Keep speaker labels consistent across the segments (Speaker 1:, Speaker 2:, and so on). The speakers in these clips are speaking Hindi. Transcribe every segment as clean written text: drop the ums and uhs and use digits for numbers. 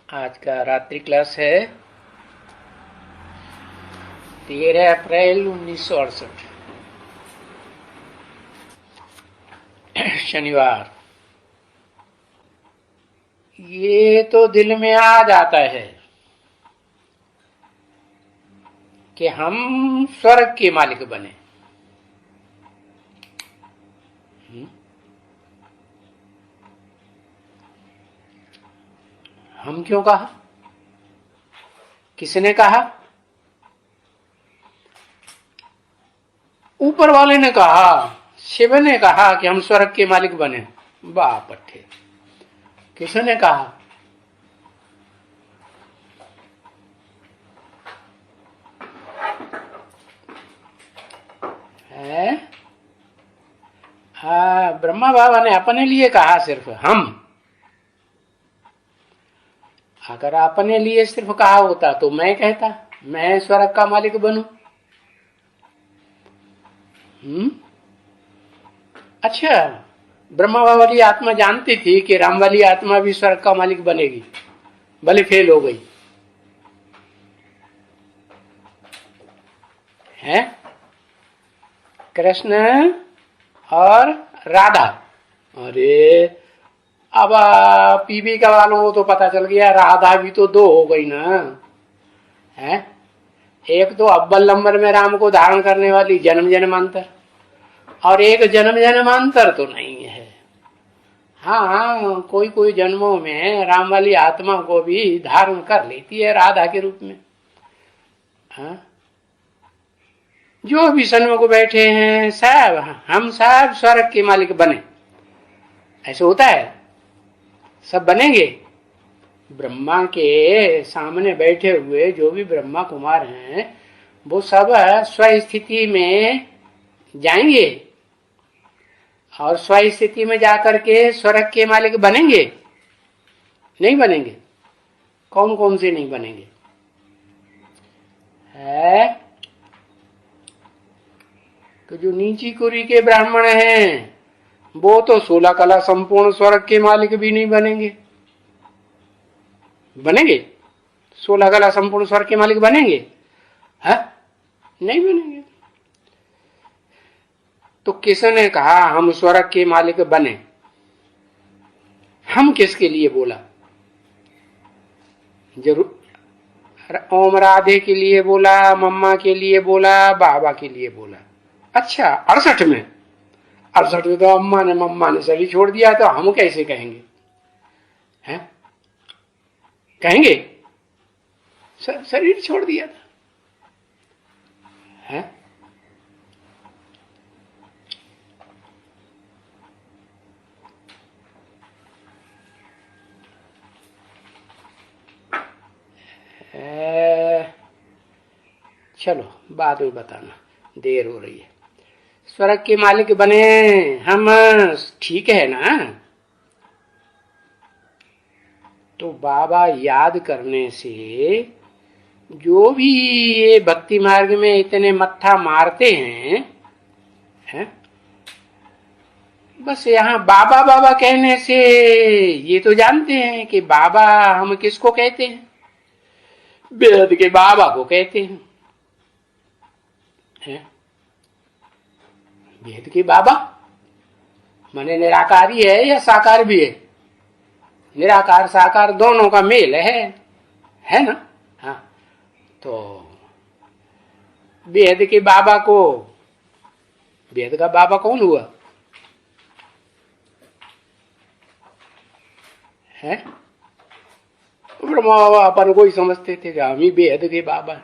Speaker 1: आज का रात्रि क्लास है 13 अप्रैल 1968 शनिवार। ये तो दिल में आ जाता है कि हम स्वर्ग के मालिक बने। हम क्यों कहा? किसने कहा? ऊपर वाले ने कहा, शिव ने कहा कि हम स्वर्ग के मालिक बने। बाप अट्ठे, किसने कहा? है? हाँ, ब्रह्मा बाबा ने अपने लिए कहा सिर्फ हम। अगर अपने लिए सिर्फ कहा होता तो मैं कहता मैं स्वर्ग का मालिक बनूं। अच्छा, ब्रह्मा वाली आत्मा जानती थी कि राम वाली आत्मा भी स्वर्ग का मालिक बनेगी, भले फेल हो गई है। कृष्ण और राधा, अरे अब पीबी का वालों को तो पता चल गया, राधा भी तो दो हो गई ना है। एक तो अव्वल नंबर में राम को धारण करने वाली जन्म जन्मांतर, और एक जन्म जन्मांतर तो नहीं है। हाँ, कोई कोई जन्मों में राम वाली आत्मा को भी धारण कर लेती है राधा के रूप में। हाँ, जो भी सन्मुख बैठे हैं सब, हम सब स्वर्ग के मालिक बने, ऐसे होता है। सब बनेंगे। ब्रह्मा के सामने बैठे हुए जो भी ब्रह्मा कुमार हैं वो सब स्वस्थिति में जाएंगे और स्वस्थिति में जाकर के स्वर्ग के मालिक बनेंगे? नहीं बनेंगे। कौन कौन से नहीं बनेंगे? है तो जो नीची कुरी के ब्राह्मण हैं वो तो 16 कला संपूर्ण स्वर्ग के मालिक भी नहीं बनेंगे। बनेंगे? 16 कला संपूर्ण स्वर्ग के मालिक बनेंगे? है? नहीं बनेंगे। तो किसने कहा हम स्वर्ग के मालिक बने? हम किसके लिए बोला? जरूर ओम राधे के लिए बोला, मम्मा के लिए बोला, बाबा के लिए बोला। अच्छा, 68 में 68 में तो अम्मा ने मम्मा ने सभी छोड़ दिया, तो हम कैसे कहेंगे? हैं? कहेंगे शरीर छोड़ दिया था है? चलो बाद में बताना, देर हो रही है। स्वर्ग के मालिक बने हम, ठीक है ना? तो बाबा याद करने से जो भी ये भक्ति मार्ग में इतने मत्था मारते हैं, बस यहाँ बाबा बाबा कहने से ये तो जानते हैं कि बाबा हम किसको कहते हैं? बेहद के बाबा को कहते हैं। बेहद के बाबा माने निराकारी है या साकार भी है? निराकार साकार दोनों का मेल है ना? हाँ, तो बेहद के बाबा को, बेहद का बाबा कौन हुआ है? ब्रह्मा बाबा अपन को ही समझते थे कि हम ही बेहद के बाबा।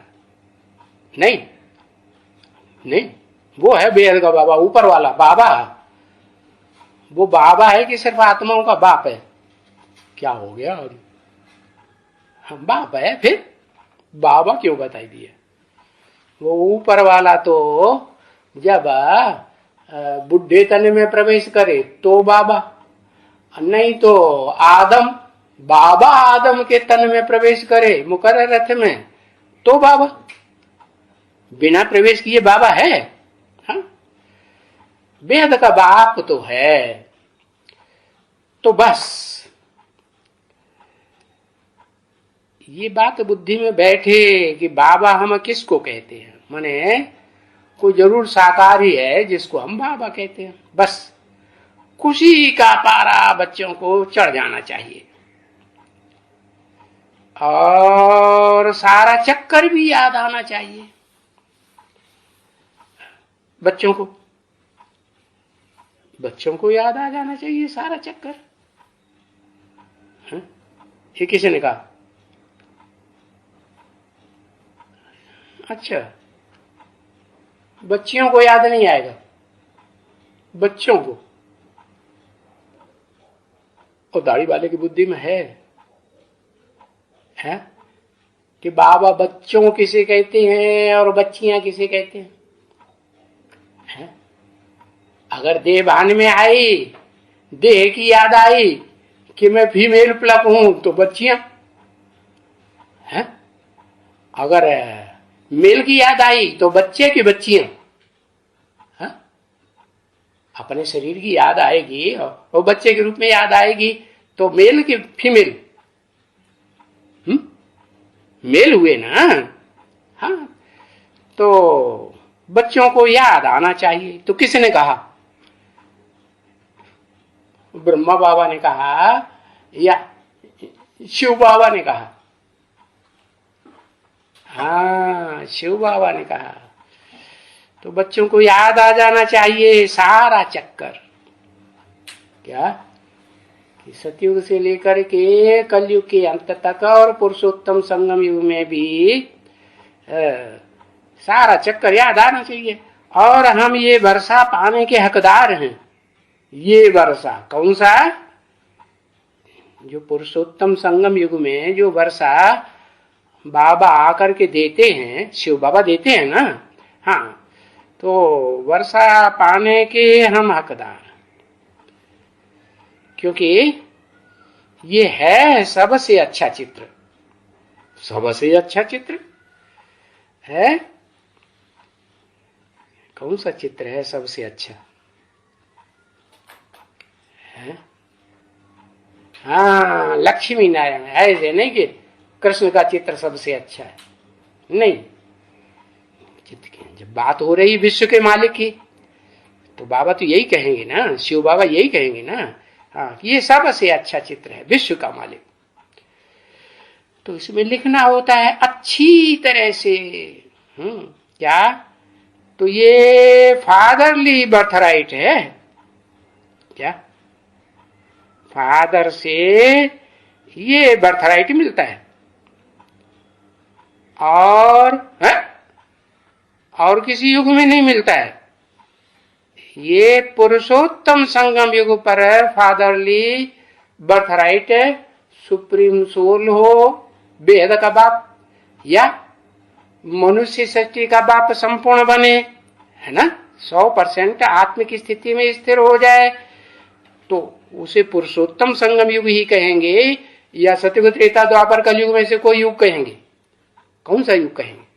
Speaker 1: नहीं नहीं, वो है बेहद का बाबा, ऊपर वाला बाबा। वो बाबा है कि सिर्फ आत्माओं का बाप है? क्या हो गया? हम बाप है, फिर बाबा क्यों बताई दिए? वो ऊपर वाला तो जब बुढ़े तन में प्रवेश करे तो बाबा, नहीं तो आदम, बाबा आदम के तन में प्रवेश करे मुकर्रर रथ में तो बाबा। बिना प्रवेश किए बाबा है? हाँ? बेहद का बाप तो है। तो बस ये बात बुद्धि में बैठे कि बाबा हम किसको कहते हैं, माने कोई जरूर साकार ही है जिसको हम बाबा कहते हैं। बस खुशी का पारा बच्चों को चढ़ जाना चाहिए और सारा चक्कर भी याद आना चाहिए बच्चों को याद आ जाना चाहिए सारा चक्कर। ये किसी ने कहा? अच्छा, बच्चियों को याद नहीं आएगा? बच्चों को, और दाढ़ी वाले की बुद्धि में है कि बाबा बच्चों किसे कहते हैं और बच्चियां किसे कहते हैं? अगर देह भान में आई, देह की याद आई कि मैं फीमेल प्लग हूं तो बच्चियां हैं, अगर मेल की याद आई तो बच्चे की बच्चियां, अपने शरीर की याद आएगी और बच्चे के रूप में याद आएगी तो मेल की फीमेल? मेल हुए ना। हाँ, तो बच्चों को याद आना चाहिए। तो किसने कहा? ब्रह्मा बाबा ने कहा या शिव बाबा ने कहा? हाँ, शिव बाबा ने कहा। तो बच्चों को याद आ जाना चाहिए सारा चक्कर। क्या कि सतयुग से लेकर के कलयुग के अंत तक और पुरुषोत्तम संगम युग में भी सारा चक्कर याद आना चाहिए। और हम ये वर्षा पाने के हकदार हैं। ये वर्षा कौन सा? जो पुरुषोत्तम संगम युग में जो वर्षा बाबा आकर के देते हैं, शिव बाबा देते हैं ना। हाँ, तो वर्षा पाने के हम हकदार, क्योंकि ये है सबसे अच्छा चित्र। सबसे अच्छा चित्र है? कौन सा चित्र है सबसे अच्छा? है? हाँ, लक्ष्मी नारायण। ऐसे नहीं कि कृष्ण का चित्र सबसे अच्छा है, नहीं। जब बात हो रही विश्व के मालिक की, तो बाबा तो यही कहेंगे ना, शिव बाबा यही कहेंगे ना। हाँ, ये सबसे अच्छा चित्र है विश्व का मालिक। तो इसमें लिखना होता है अच्छी तरह से। क्या? तो ये फादरली बर्थराइट है। क्या? फादर से ये बर्थराइट मिलता है। और किसी युग में नहीं मिलता है। ये पुरुषोत्तम संगम युग पर फादरली बर्थराइट है। सुप्रीम सोल हो, बेहद का बाप, या मनुष्य सृष्टि का बाप संपूर्ण बने, है ना, 100% आत्मिक स्थिति में स्थिर हो जाए, तो उसे पुरुषोत्तम संगम युग ही कहेंगे, या सतयुग त्रेता द्वापर कलयुग में से कोई युग कहेंगे? कौन सा युग कहेंगे?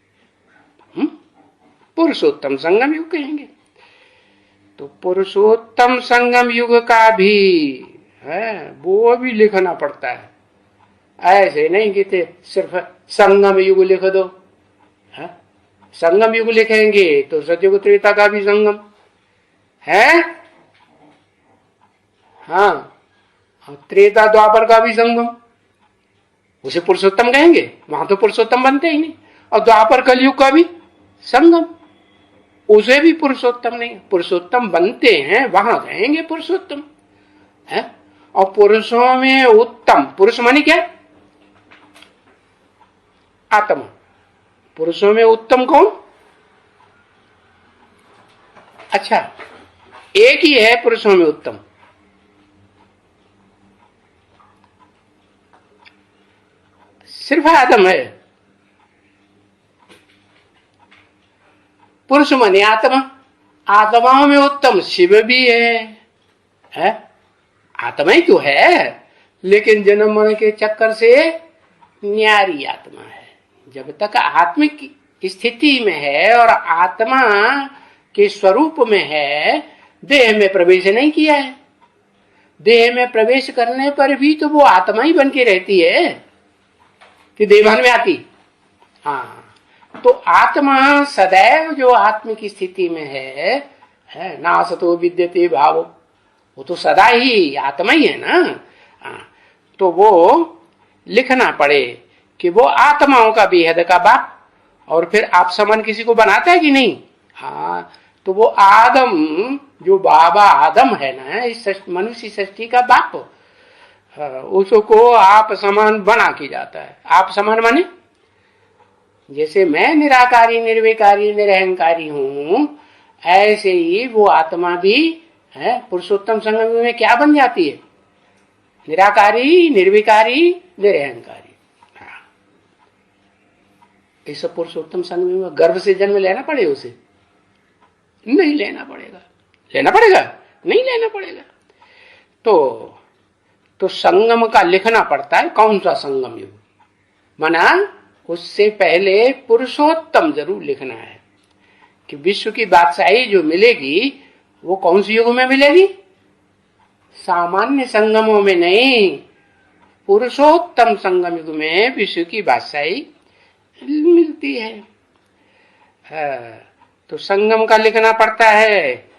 Speaker 1: पुरुषोत्तम संगम युग कहेंगे। तो पुरुषोत्तम संगम युग का भी है, वो भी लिखना पड़ता है। ऐसे नहीं कि सिर्फ संगम युग लिख दो। है? संगम युग लिखेंगे तो सतयुग त्रेता का भी संगम है। हाँ, त्रेता द्वापर का भी संगम, उसे पुरुषोत्तम कहेंगे? वहां तो पुरुषोत्तम बनते ही नहीं। और द्वापर कलयुग का भी संगम, उसे भी पुरुषोत्तम नहीं। पुरुषोत्तम बनते हैं वहां कहेंगे पुरुषोत्तम है। और पुरुषों में उत्तम, पुरुष माने क्या? आत्मा। पुरुषों में उत्तम कौन? अच्छा, एक ही है पुरुषों में उत्तम, सिर्फ आदम है। पुरुष माने आत्मा। आत्माओं में उत्तम शिव भी है? आत्मा ही क्यों है, लेकिन जन्म मरण के चक्कर से न्यारी आत्मा है। जब तक आत्मिक स्थिति में है और आत्मा के स्वरूप में है, देह में प्रवेश नहीं किया है। देह में प्रवेश करने पर भी तो वो आत्मा ही बन के रहती है। कि देवहन में आती। हाँ, तो आत्मा सदैव जो आत्म की स्थिति में है ना असतो विद्यते भाव, वो तो सदा ही आत्मा ही है ना। हाँ, तो वो लिखना पड़े कि वो आत्माओं का बेहद का बाप। और फिर आप समान किसी को बनाता है कि नहीं? हाँ, तो वो आदम जो बाबा आदम है ना, इस मनुष्य सृष्टि का बाप, उसको आप समान बना के जाता है। आप समान माने जैसे मैं निराकारी निर्विकारी निरहंकारी हूं, ऐसे ही वो आत्मा भी है पुरुषोत्तम संगम में क्या बन जाती है? निराकारी निर्विकारी निरहंकारी। हाँ, इस पुरुषोत्तम संगम में गर्भ से जन्म लेना पड़े उसे? नहीं लेना पड़ेगा। लेना पड़ेगा? नहीं लेना पड़ेगा। तो संगम का लिखना पड़ता है। कौन सा संगम युग? माना उससे पहले पुरुषोत्तम जरूर लिखना है कि विश्व की बादशाही जो मिलेगी वो कौन सी युग में मिलेगी? सामान्य संगमों में नहीं, पुरुषोत्तम संगम युग में विश्व की बादशाही मिलती है। तो संगम का लिखना पड़ता है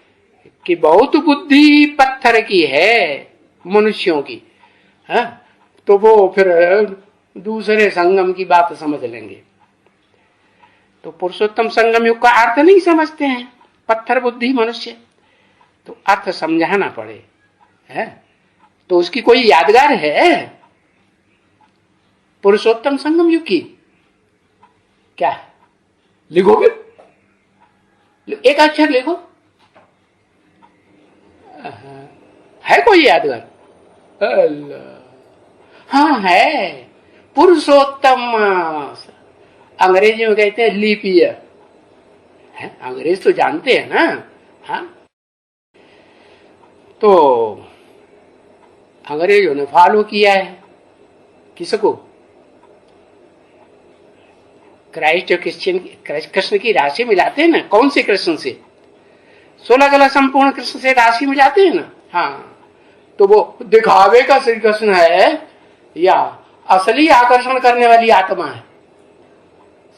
Speaker 1: कि बहुत बुद्धि पत्थर की है मनुष्यों की। तो वो फिर दूसरे संगम की बात समझ लेंगे। तो पुरुषोत्तम संगम युग का अर्थ नहीं समझते हैं पत्थर बुद्धि मनुष्य, तो अर्थ समझाना पड़े। तो उसकी कोई यादगार है पुरुषोत्तम संगम युग की? क्या लिखोगे? एक अक्षर लिखो। है कोई यादगार? हाँ है, पुरुषोत्तम। अंग्रेजी में कहते हैं लीप ईयर। अंग्रेज तो जानते हैं ना। हाँ, तो अंग्रेजों ने फॉलो किया है किसको? क्राइस्ट और क्रिश्चियन, कृष्ण की राशि मिलाते हैं ना। कौन से कृष्ण से? 16 कला संपूर्ण कृष्ण से राशि मिलाते हैं ना। हाँ, तो वो दिखावे का श्री कृष्ण है या असली आकर्षण करने वाली आत्मा है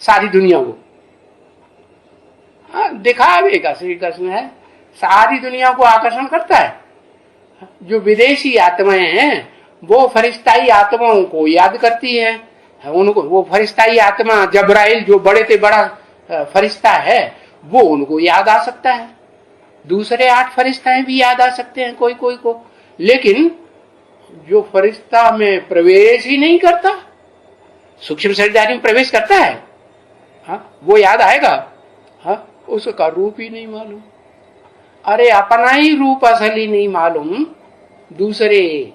Speaker 1: सारी दुनिया को? हाँ, दिखावे का श्री कृष्ण है, सारी दुनिया को आकर्षण करता है। जो विदेशी आत्माएं हैं वो फरिश्ताई आत्माओं को याद करती है। उनको वो फरिश्ताई आत्मा जब्राइल जो बड़े से बड़ा फरिश्ता है वो उनको याद आ सकता है। दूसरे 8 फरिश्ताएं भी याद आ सकते हैं कोई कोई को, लेकिन जो फरिश्ता में प्रवेश ही नहीं करता, सूक्ष्म शरीरधारी में प्रवेश करता है, हाँ, वो याद आएगा? हाँ, उसका रूप ही नहीं मालूम। अरे अपना ही रूप असली नहीं मालूम, दूसरे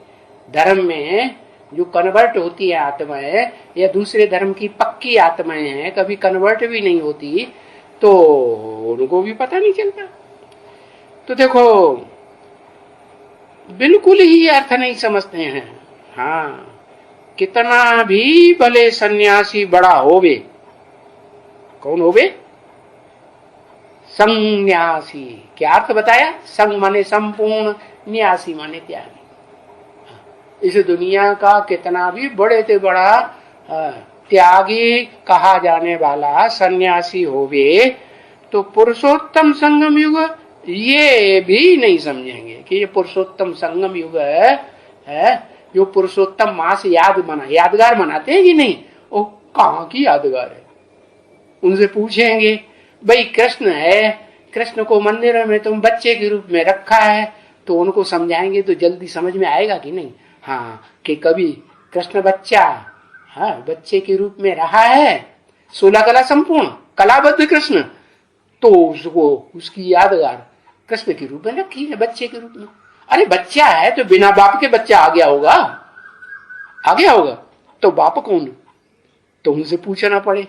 Speaker 1: धर्म में जो कन्वर्ट होती है आत्माएं या दूसरे धर्म की पक्की आत्माएं हैं, कभी कन्वर्ट भी नहीं होती, तो उनको भी पता नहीं चलता। तो देखो बिल्कुल ही अर्थ नहीं समझते हैं। हाँ, कितना भी भले सन्यासी बड़ा होवे, कौन होवे? संन्यासी। क्या अर्थ बताया? संग माने संपूर्ण, न्यासी माने त्यागी। इस दुनिया का कितना भी बड़े से बड़ा त्यागी कहा जाने वाला सन्यासी होवे, तो पुरुषोत्तम संगम युग ये भी नहीं समझेंगे कि ये पुरुषोत्तम संगम युग है। जो पुरुषोत्तम मास यादगार मनाते हैं कि नहीं, वो कहाँ की यादगार है? उनसे पूछेंगे भाई कृष्ण है, कृष्ण को मंदिर में तुम बच्चे के रूप में रखा है, तो उनको समझाएंगे तो जल्दी समझ में आएगा कि नहीं? हाँ, कि कभी कृष्ण बच्चा, हाँ, बच्चे के रूप में रहा है, 16 कला संपूर्ण कलाबद्ध कृष्ण, तो उसको उसकी यादगार कृष्ण के रूप में रखी है, बच्चे के रूप में। अरे बच्चा है तो बिना बाप के बच्चा आ गया होगा, तो बाप कौन? तो उनसे पूछना पड़े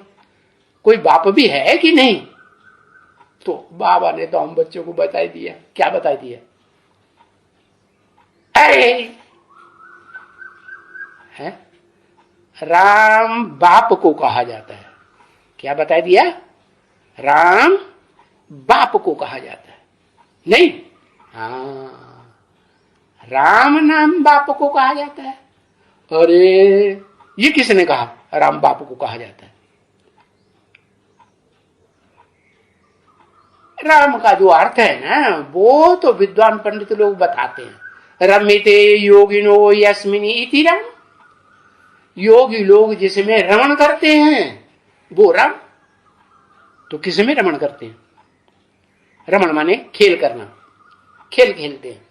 Speaker 1: कोई बाप भी है कि नहीं? तो बाबा ने तो हम बच्चों को बता दिया। क्या बता दिया? अरे है राम बाप को कहा जाता है। क्या बता दिया? राम बाप को कहा जाता है। नहीं, हाँ, राम नाम बाप को कहा जाता है। अरे ये किसने कहा? राम बापू को कहा जाता है। राम का जो अर्थ है ना, वो तो विद्वान पंडित लोग बताते हैं। रमिते योगिनो यस्मिनी इति राम, योगी लोग जिसमें रमण करते हैं वो राम। तो किसमें रमण करते हैं? रमण माने खेल करना, खेल खेलते हैं,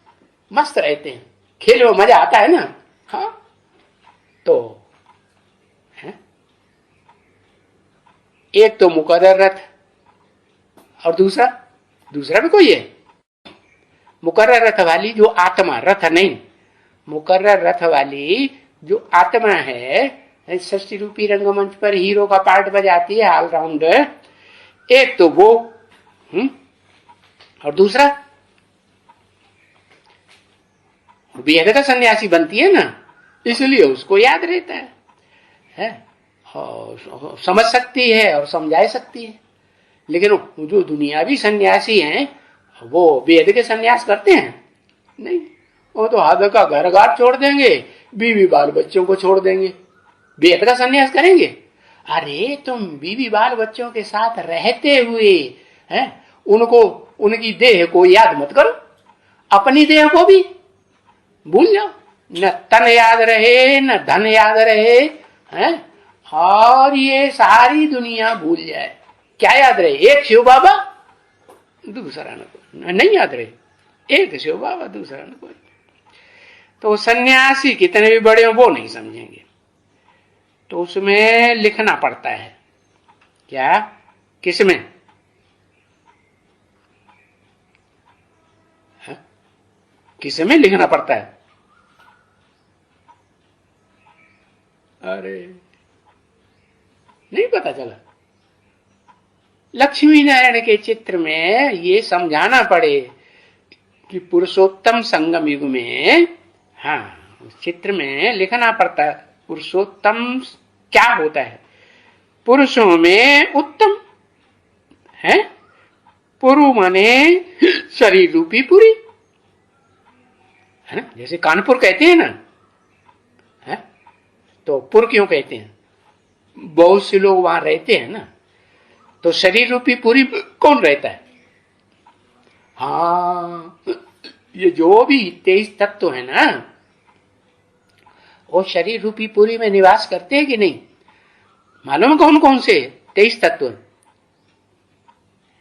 Speaker 1: मस्त रहते हैं, खेल में मजा आता है ना। हाँ, तो है एक तो मुकर्रर रथ, और दूसरा भी कोई है। मुकर्रर रथ वाली जो आत्मा, रथ नहीं, मुकर्रर रथ वाली जो आत्मा है, षष्ठी रूपी रंगमंच पर हीरो का पार्ट बजाती है ऑलराउंडर, एक तो वो, और दूसरा बेहद का सन्यासी बनती है ना, इसलिए उसको याद रहता है? और समझ सकती है और समझा सकती है। लेकिन जो दुनियावी सन्यासी हैं वो वेद के सन्यास करते हैं? नहीं, वो तो हद का घर घाट छोड़ देंगे, बीवी बाल बच्चों को छोड़ देंगे, वेद का सन्यास करेंगे? अरे तुम बीवी बाल बच्चों के साथ रहते हुए हैं, उनको, उनकी देह को याद मत करो, अपनी देह को भी भूल जाओ। न तन याद रहे, न धन याद रहे, हैं, और ये सारी दुनिया भूल जाए। क्या याद रहे? एक शिव बाबा, दूसरा न कोई, नहीं याद रहे, एक शिव बाबा, दूसरा न कोई। तो सन्यासी कितने भी बड़े हो वो नहीं समझेंगे, तो उसमें लिखना पड़ता है। क्या? किसमें? किसमें लिखना पड़ता है? अरे नहीं पता चला। लक्ष्मी नारायण के चित्र में ये समझाना पड़े कि पुरुषोत्तम संगम युग में, हाँ, उस चित्र में लिखना पड़ता है पुरुषोत्तम क्या होता है। पुरुषों में उत्तम है, पुरु माने शरीर रूपी पुरी है, जैसे कानपुर कहते हैं ना, है? तो पुर क्यों कहते हैं? बहुत से लोग वहां रहते हैं ना, तो शरीर रूपी पुरी कौन रहता है? हाँ, ये जो भी 23 तत्व है ना, वो शरीर रूपी पुरी में निवास करते हैं कि नहीं? मालूम कौन कौन से 23 तत्व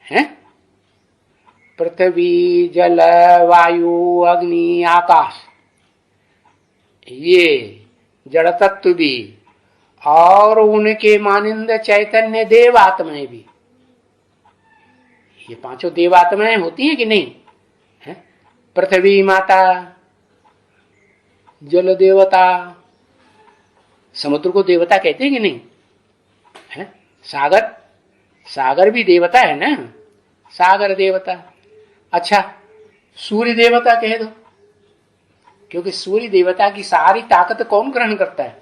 Speaker 1: हैं? पृथ्वी, जल, वायु, अग्नि, आकाश, ये जड़ तत्व भी, और उनके मानिंद चैतन्य देवात्माएं भी। ये पांचों देवात्माएं होती हैं कि नहीं? है? पृथ्वी माता, जल देवता, समुद्र को देवता कहते हैं कि नहीं? है? सागर भी देवता है ना, सागर देवता। अच्छा, सूर्य देवता कह दो, क्योंकि सूर्य देवता की सारी ताकत कौन ग्रहण करता है?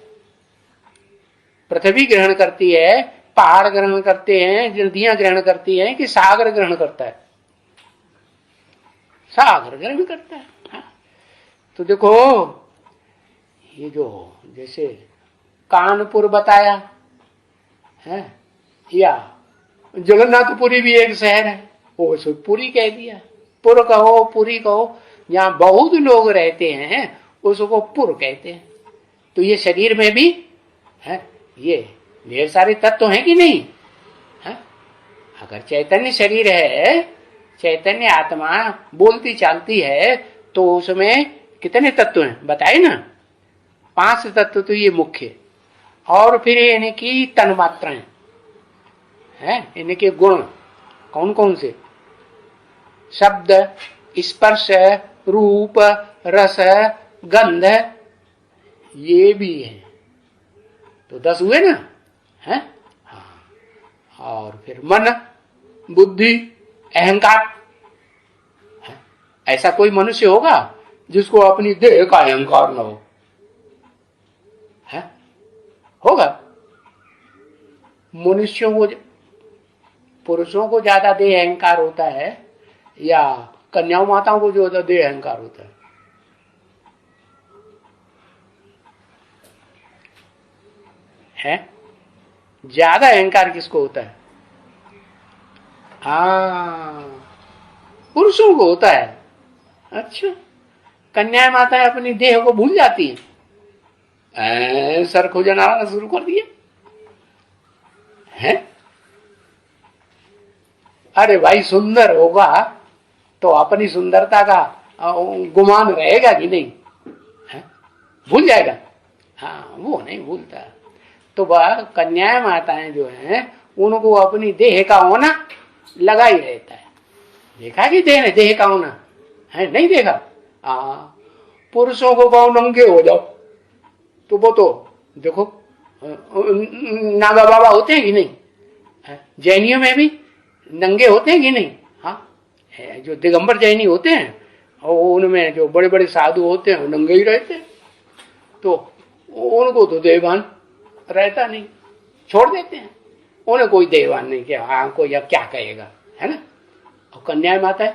Speaker 1: पृथ्वी ग्रहण करती है, पहाड़ ग्रहण करते हैं, नदियां ग्रहण करती हैं, कि सागर ग्रहण करता है? सागर ग्रहण करता है। हाँ? तो देखो, ये जो जैसे कानपुर बताया है, या जगन्नाथपुरी भी एक शहर है, वो पुरी कह दिया। पुर कहो, पुरी कहो, जहां बहुत लोग रहते हैं उसको पुर कहते हैं। तो ये शरीर में भी है, ये ढेर सारे तत्व हैं कि नहीं? है? अगर चैतन्य शरीर है, चैतन्य आत्मा बोलती चालती है, तो उसमें कितने तत्व हैं बताए ना? 5 तत्व तो ये मुख्य, और फिर इनकी तन्मात्राएं हैं, इनके गुण कौन कौन से? शब्द, स्पर्श, रूप, रस, गंध, ये भी है, तो 10 हुए ना? है? हाँ। और फिर मन, बुद्धि, अहंकार। ऐसा कोई मनुष्य होगा जिसको अपनी देह का अहंकार न हो? है? होगा? मनुष्यों को, पुरुषों को ज्यादा देह अहंकार होता है या कन्याओं माताओं को जो देह अहंकार होता है? ज्यादा अहंकार किसको होता है? हाँ, पुरुषों को होता है। अच्छा, कन्याएं माताएं अपनी देह को भूल जाती हैं, सर खोजना शुरू कर दिया है। अरे भाई, सुंदर होगा तो अपनी सुंदरता का गुमान रहेगा कि नहीं? है? भूल जाएगा? हाँ, वो नहीं भूलता। तो वह कन्याएं माताएं जो हैं उनको अपनी देह का होना लगा ही रहता है। देखा कि देह का होना है? नहीं देखा? हाँ, पुरुषों को कहो नंगे हो जाओ तो वो तो देखो नागा बाबा होते हैं कि नहीं? जैनियों में भी नंगे होते हैं कि नहीं? हाँ, जो दिगंबर जैनी होते हैं और उनमें जो बड़े बड़े साधु होते हैं वो नंगे ही रहते हैं। तो उनको तो देहभान रहता नहीं, छोड़ देते हैं, उन्हें कोई देहभान नहीं कि हाँ कोई अब क्या कहेगा, है ना। और कन्याएं माताएं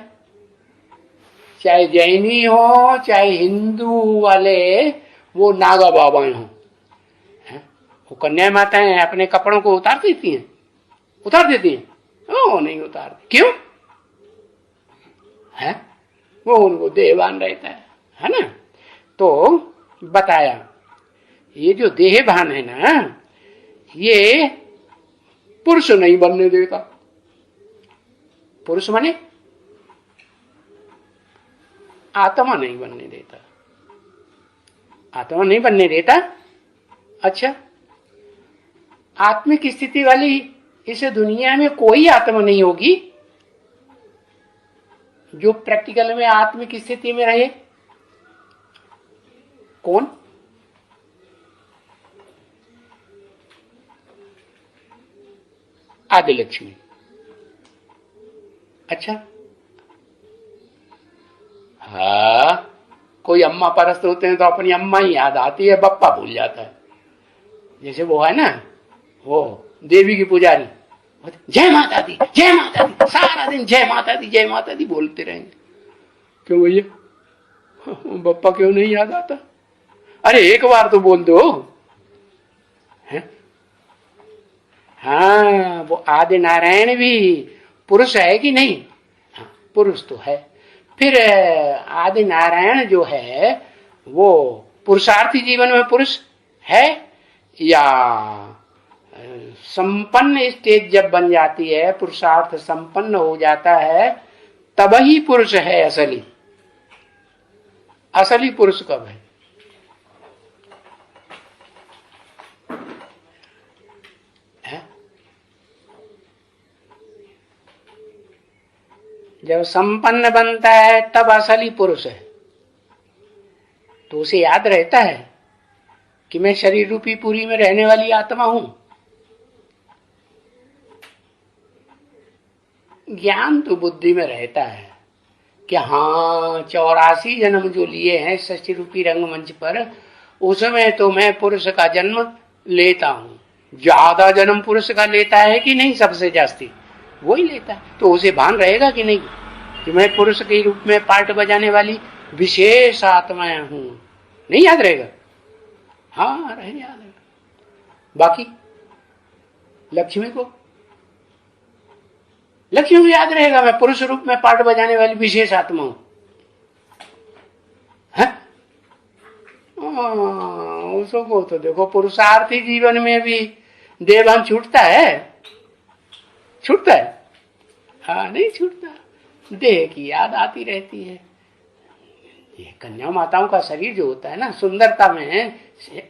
Speaker 1: चाहे जैनी हो चाहे हिंदू वाले वो नागा बाबाएं हो, वो कन्याएं माताएं अपने कपड़ों को उतार देती हैं? उतार देती हैं? वो नहीं उतारती। क्यों? है वो उनको देहभान रहता है ना। तो बताया ये जो देहभान है ना, ये पुरुष नहीं बनने देता। पुरुष माने आत्मा नहीं बनने देता। आत्मा नहीं बनने देता। अच्छा, आत्मिक स्थिति वाली इस दुनिया में कोई आत्मा नहीं होगी जो प्रैक्टिकल में आत्मिक स्थिति में रहे। कौन? आदि लक्ष्मी। अच्छा, हाँ, कोई अम्मा परस्त होते हैं तो अपनी अम्मा ही याद आती है, बप्पा भूल जाता है। जैसे वो है ना, वो देवी की पुजारी, जय माता दी जय माता दी, सारा दिन जय माता दी बोलते रहेंगे। क्यों भैया, बप्पा क्यों नहीं याद आता? अरे एक बार तो बोल दो। है? हाँ, वो आदि नारायण भी पुरुष है कि नहीं? हाँ, पुरुष तो है। फिर आदि नारायण जो है वो पुरुषार्थी जीवन में पुरुष है या संपन्न स्टेज जब बन जाती है, पुरुषार्थ संपन्न हो जाता है, तब ही पुरुष है असली। असली पुरुष कब है? जब संपन्न बनता है तब असली पुरुष है। तो उसे याद रहता है कि मैं शरीर रूपी पुरी में रहने वाली आत्मा हूं। ज्ञान तो बुद्धि में रहता है कि हाँ 84 जन्म जो लिए हैं सृष्टि रूपी रंगमंच पर, उसमें तो मैं पुरुष का जन्म लेता हूं। ज्यादा जन्म पुरुष का लेता है कि नहीं? सबसे जास्ती वही लेता है। तो उसे भान रहेगा कि नहीं कि मैं पुरुष के रूप में पार्ट बजाने वाली विशेष आत्मा हूं? नहीं याद रहेगा? हाँ, रहे याद रहेगा। बाकी लक्ष्मी को याद रहेगा मैं पुरुष रूप में पार्ट बजाने वाली विशेष आत्मा हूं। उसको तो देखो पुरुषार्थी जीवन में भी देहभान छूटता है। छूटता है? हाँ, नहीं छूटता। देह की याद आती रहती है। ये कन्या माताओं का शरीर जो होता है ना, सुंदरता में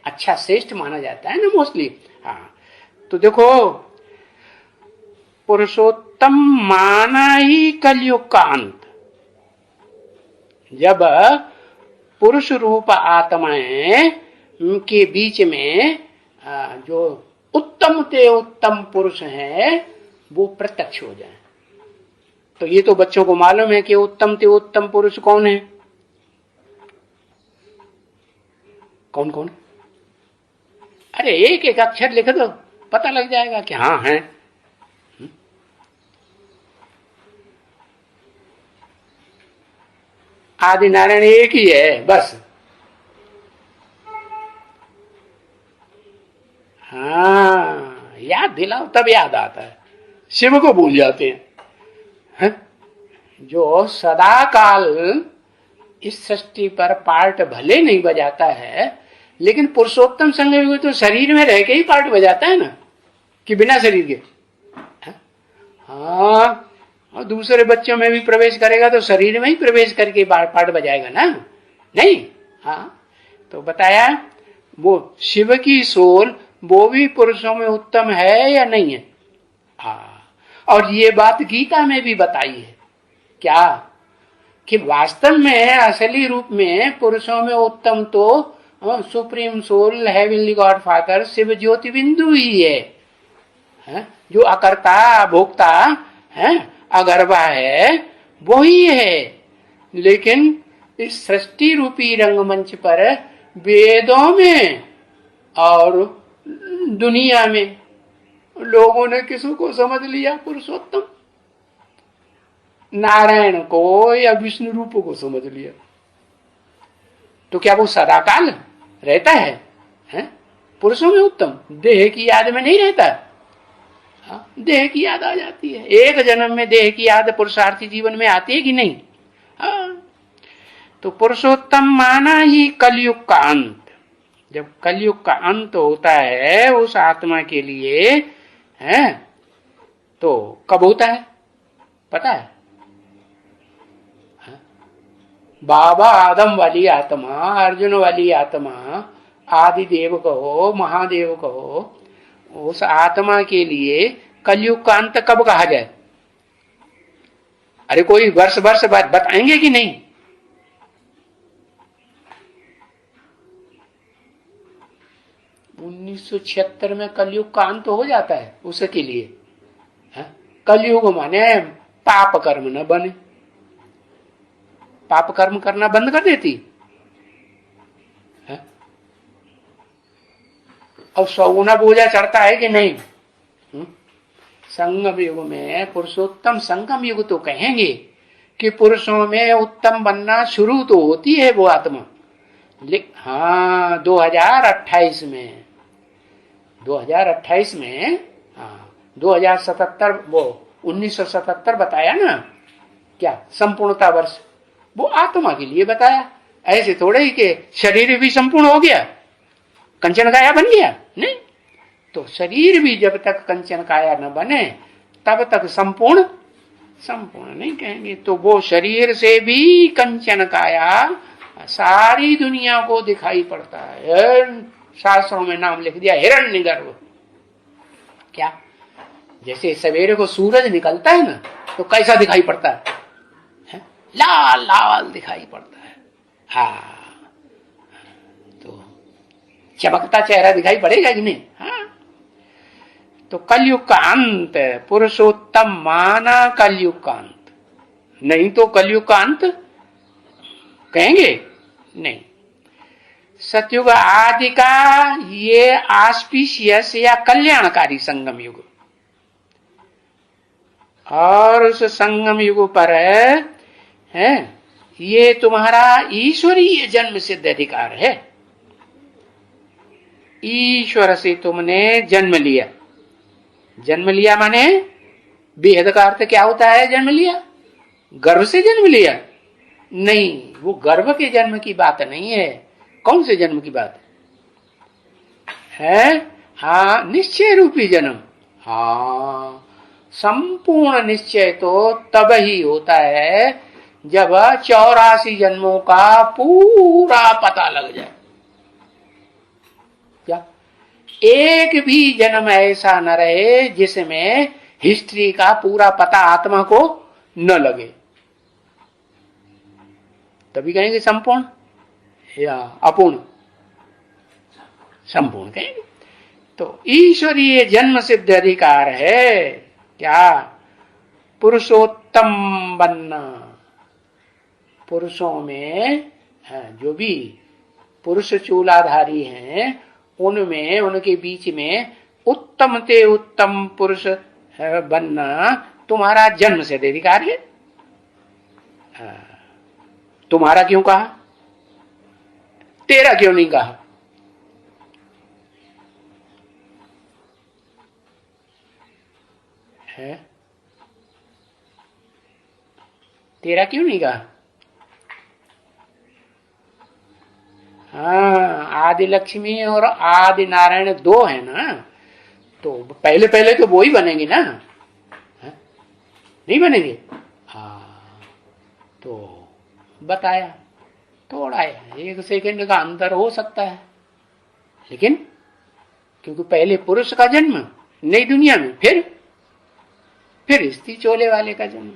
Speaker 1: अच्छा श्रेष्ठ माना जाता है ना मोस्टली। हाँ, तो देखो पुरुषोत्तम माना ही कलयुग का अंत। जब पुरुष रूप आत्माएं के बीच में जो उत्तम ते उत्तम पुरुष है वो प्रत्यक्ष हो जाए। तो ये तो बच्चों को मालूम है कि उत्तम ते उत्तम पुरुष कौन है। कौन कौन? अरे एक एक अक्षर लिख दो, पता लग जाएगा कि हाँ है। आदि नारायण एक ही है बस। हाँ, याद तब याद आता है, शिव को भूल जाते हैं। जो सदा काल इस सृष्टि पर पार्ट भले नहीं बजाता है, लेकिन पुरुषोत्तम संग तो शरीर में रह के ही पार्ट बजाता है ना, कि बिना शरीर के। हाँ, और दूसरे बच्चों में भी प्रवेश करेगा तो शरीर में ही प्रवेश करके पार्ट बजाएगा ना, नहीं। हाँ, तो बताया वो शिव की सोल वो भी पुरुषों में उत्तम है या नहीं है। हाँ, और ये बात गीता में भी बताई है, क्या कि वास्तव में असली रूप में पुरुषों में उत्तम तो supreme soul heavenly God father Shiv ज्योति बिंदु ही है, जो अकर्ता भोक्ता है, अगर्भा है, वो ही है। लेकिन इस सृष्टि रूपी रंगमंच पर वेदों में और दुनिया में लोगों ने किसको समझ लिया पुरुषोत्तम, नारायण को या विष्णु रूप को समझ लिया। तो क्या वो सदाकाल रहता है? पुरुषों में उत्तम देह की याद में नहीं रहता। हाँ, देह की याद आ जाती है, एक जन्म में देह की याद पुरुषार्थी जीवन में आती है कि नहीं। हाँ, तो पुरुषोत्तम माना ही कलयुग का अंत। जब कलयुग का अंत होता है उस आत्मा के लिए, है तो कब होता है पता है? बाबा आदम वाली आत्मा, अर्जुन वाली आत्मा, आदि देव कहो, महादेव कहो, उस आत्मा के लिए कलयुग का अंत कब कहा जाए? अरे कोई वर्ष बताएंगे कि नहीं? 1976 में कलयुग का अंत हो जाता है उसके लिए। कलयुग माने पाप कर्म न बने, पाप कर्म करना बंद कर देती है, और सौगुना बोझा चढ़ता है कि नहीं। संगम युग में पुरुषोत्तम संगम युग तो कहेंगे कि पुरुषों में उत्तम बनना शुरू तो होती है वो आत्मा। हाँ, 2028 में हाँ 2077 वो 1977 बताया ना, क्या संपूर्णता वर्ष, वो आत्मा के लिए बताया। ऐसे थोड़े ही कि शरीर भी संपूर्ण हो गया, कंचन काया बन गया, नहीं। तो शरीर भी जब तक कंचन काया न बने तब तक संपूर्ण नहीं कहेंगे। तो वो शरीर से भी कंचन काया सारी दुनिया को दिखाई पड़ता है। शास्त्रों में नाम लिख दिया हिरण्यगर्भ। क्या जैसे सवेरे को सूरज निकलता है ना तो कैसा दिखाई पड़ता है? लाल लाल दिखाई पड़ता है। हाँ, तो चमकता चेहरा दिखाई पड़ेगा कि नहीं? हाँ, तो कलयुग का अंत पुरुषोत्तम माना कलयुग का अंत, नहीं तो कलयुग का अंत कहेंगे नहीं। सतयुग आदि का ये आस्पिशियस या कल्याणकारी संगम युग, और उस संगम युग पर है ये तुम्हारा ईश्वरीय जन्म सिद्ध अधिकार है। ईश्वर से तुमने जन्म लिया। जन्म लिया माने बेहद का अर्थ क्या होता है? जन्म लिया, गर्भ से जन्म लिया नहीं, वो गर्भ के जन्म की बात नहीं है। कौन से जन्म की बात है? हाँ, निश्चय रूपी जन्म। हाँ, संपूर्ण निश्चय तो तब ही होता है जब 84 जन्मों का पूरा पता लग जाए। क्या एक भी जन्म ऐसा न रहे जिसमें हिस्ट्री का पूरा पता आत्मा को न लगे, तभी कहेंगे संपूर्ण या अपूर्ण। संपूर्ण कहेंगे। तो ईश्वरीय जन्म सिद्ध अधिकार है क्या? पुरुषोत्तम बनना। पुरुषों में जो भी पुरुष चूलाधारी हैं उनमें, उनके बीच में उत्तम ते उत्तम पुरुष बनना तुम्हारा जन्म सिद्ध अधिकार है। तुम्हारा क्यों कहा? तेरा क्यों नहीं कहा? है? तेरा क्यों नहीं कहा? हाँ, आदि लक्ष्मी और आदि नारायण दो है ना, तो पहले पहले तो वो ही बनेंगे ना, है? नहीं बनेंगे? हाँ, तो बताया, थोड़ा है 1 सेकंड का अंतर हो सकता है, लेकिन क्योंकि पहले पुरुष का जन्म नई दुनिया में, फिर स्त्री चोले वाले का जन्म।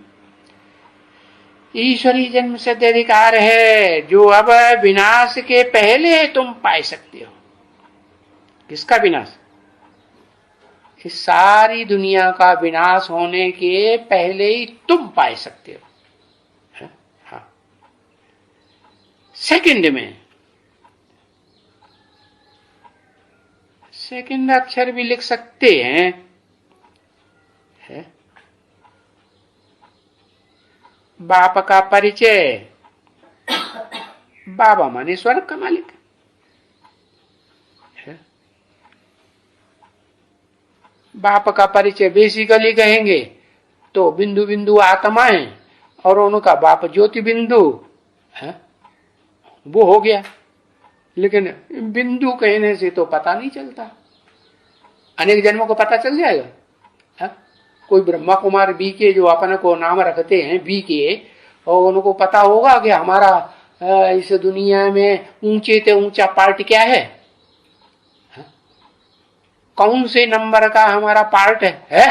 Speaker 1: ईश्वरी जन्म से अधिकार है जो अब विनाश के पहले तुम पाए सकते हो। किसका विनाश? इस सारी दुनिया का विनाश होने के पहले ही तुम पाए सकते हो। हाँ, सेकंड में, सेकंड अक्षर भी लिख सकते हैं, है? बाप का परिचय, बाबा माने स्वर्ग का मालिक है। बाप का परिचय बेसिकली कहेंगे तो बिंदु बिंदु आत्मा है और उनका बाप ज्योति बिंदु है, वो हो गया। लेकिन बिंदु कहने से तो पता नहीं चलता, अनेक जन्मों को पता चल जाएगा। है? कोई ब्रह्मा कुमार बी के जो अपन को नाम रखते हैं बी के, और उनको पता होगा कि हमारा इस दुनिया में ऊंचे से ऊंचा पार्ट क्या है? कौन से नंबर का हमारा पार्ट है?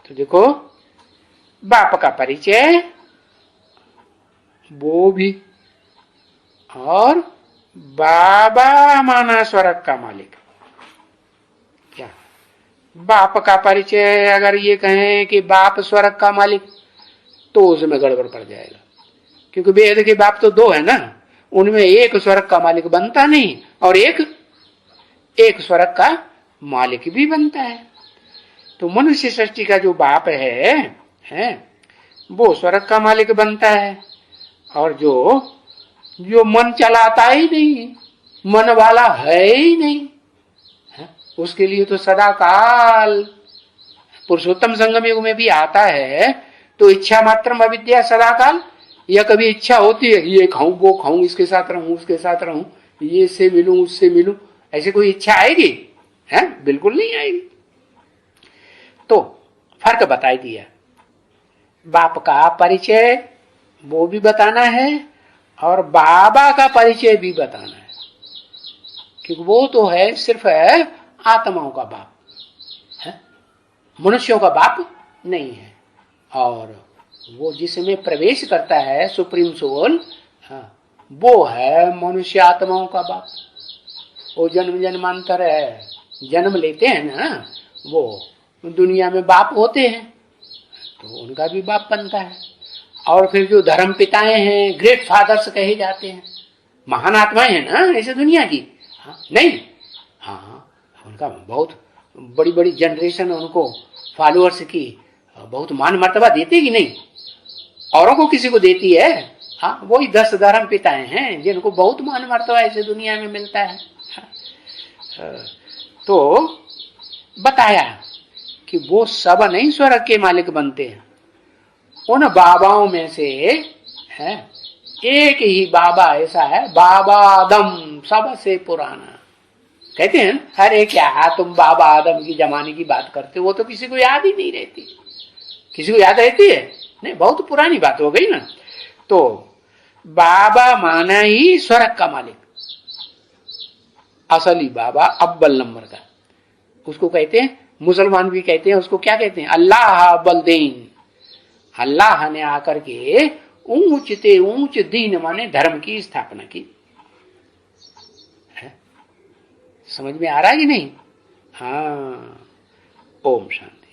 Speaker 1: तो देखो, बाप का परिचय वो भी, और बाबा माना स्वर्ग का मालिक। क्या बाप का परिचय अगर ये कहें कि बाप स्वर्ग का मालिक, तो उसमें गड़बड़ पड़ जाएगा, क्योंकि वेद के बाप तो दो है ना, उनमें एक स्वर्ग का मालिक बनता नहीं और एक स्वर्ग का मालिक भी बनता है। तो मनुष्य सृष्टि का जो बाप है वो स्वर्ग का मालिक बनता है, और जो मन चलाता ही नहीं, मन वाला है ही नहीं, है? उसके लिए तो सदा काल, पुरुषोत्तम संगम युग में भी आता है तो इच्छा मात्रम अविद्या सदा काल, या कभी इच्छा होती है ये खाऊं वो खाऊं, इसके साथ रहूं उसके साथ रहूं, ये से मिलूं उससे मिलूं, ऐसे कोई इच्छा आएगी? है? बिल्कुल नहीं आएगी। तो फर्क बता दिया, बाप का परिचय वो भी बताना है और बाबा का परिचय भी बताना है, क्योंकि वो तो है सिर्फ आत्माओं का बाप है, मनुष्यों का बाप नहीं है। और वो जिसमें प्रवेश करता है सुप्रीम सोल, वो है मनुष्य आत्माओं का बाप। वो जन्म जन्मांतर जन्म लेते हैं ना, वो दुनिया में बाप होते हैं तो उनका भी बाप बनता है। और फिर जो धर्म पिताएं हैं, ग्रेट फादर्स कहे जाते हैं, महान आत्माएं हैं ना ऐसे दुनिया की। नहीं, हाँ, उनका बहुत बड़ी बड़ी जनरेशन उनको फॉलोअर्स की बहुत मान मर्तबा देती कि नहीं, औरों को किसी को देती है। हाँ, वही 10 धर्म पिताएं हैं जिनको बहुत मान मर्तबा ऐसे दुनिया में मिलता है। तो बताया कि वो सब नहीं स्वर्ग के मालिक बनते हैं, उन बाबाओं में से है एक ही बाबा ऐसा है, बाबा आदम सबसे पुराना। कहते हैं अरे क्या तुम बाबा आदम की जमाने की बात करते हो, वो तो किसी को याद ही नहीं रहती। किसी को याद रहती है? नहीं, बहुत पुरानी बात हो गई ना। तो बाबा माना ही स्वर्ग का मालिक, असली बाबा अव्वल नंबर का, उसको कहते हैं, मुसलमान भी कहते हैं उसको, क्या कहते हैं? अल्लाह बलदेन। अल्लाह ने आकर के ऊंच ते ऊंच दीन माने धर्म की स्थापना की। समझ में आ रहा है कि नहीं? हाँ, ओम शांति।